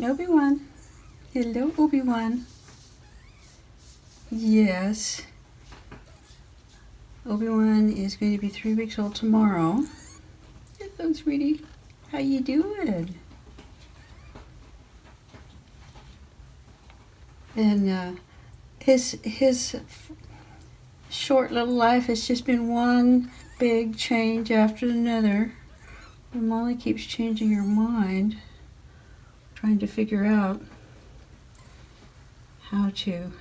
Obi Wan. Hello, Obi Wan. Yes. Obi Wan is going to be 3 weeks old tomorrow. Hello, sweetie. How you doing? And his short little life has just been one big change after another. And Molly keeps changing her mind, trying to figure out how to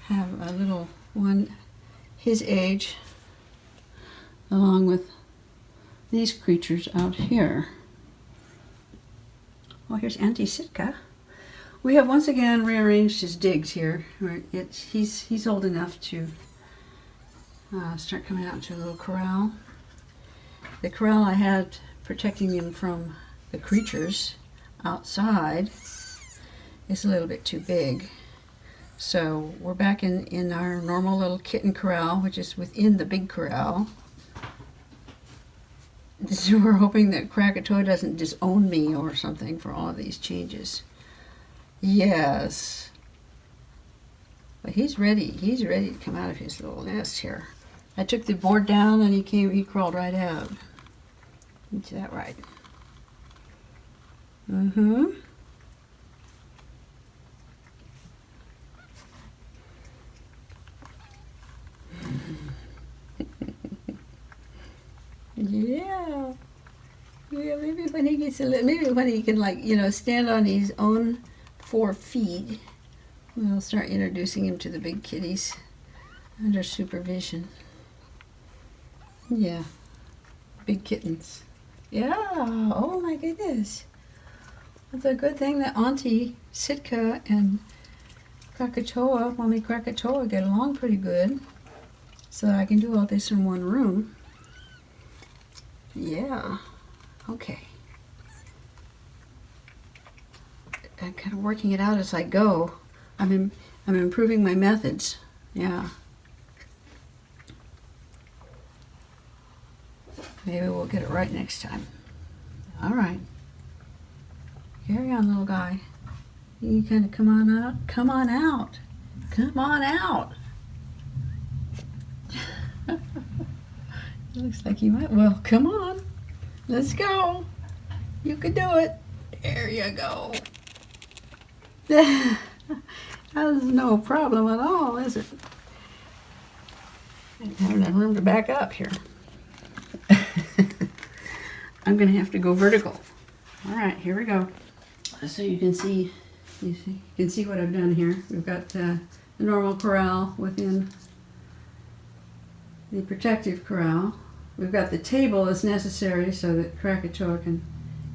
have a little one his age along with these creatures out here. Oh, here's Auntie Sitka. We have once again rearranged his digs here. He's old enough to start coming out into a little corral. The corral I had protecting him from the creatures outside is a little bit too big. So we're back in our normal little kitten corral, which is within the big corral. So we're hoping that Krakatoa doesn't disown me or something for all of these changes. Yes. But he's ready. He's ready to come out of his little nest here. I took the board down and he crawled right out. Is that right? Mm-hmm. Yeah. Yeah, maybe when he gets maybe when he can, like, stand on his own 4 feet, we'll start introducing him to the big kitties under supervision. Yeah. Big kittens. Yeah. Oh my goodness. It's a good thing that Auntie Sitka and Krakatoa, Mommy Krakatoa, get along pretty good, so that I can do all this in one room. Yeah. Okay. I'm kind of working it out as I go. I'm improving my methods. Yeah. Maybe we'll get it right next time. All right. Carry on, little guy. You kind of come on out. Come on out. Come on out. Looks like you might. Well, come on. Let's go. You can do it. There you go. That's no problem at all, is it? I don't have enough room to back up here. I'm going to have to go vertical. All right, here we go. So you can see what I've done here. We've got the normal corral within the protective corral. We've got the table as necessary so that Krakatoa can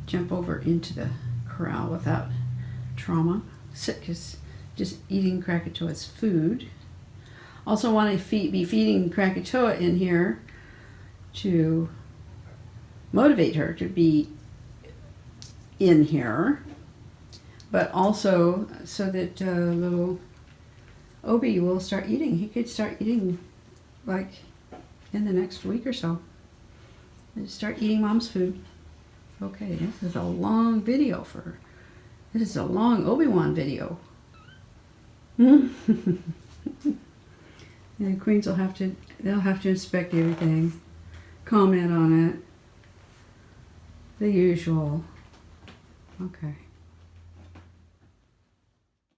jump over into the corral without trauma. Sitka's just eating Krakatoa's food. Also want to be feeding Krakatoa in here to motivate her to be in here, but also so that little Obi will start eating. He could start eating like in the next week or so. And start eating Mom's food. Okay, this is a long video for her. This is a long Obi Wan video. And the queens they'll have to inspect everything, comment on it, the usual. Okay.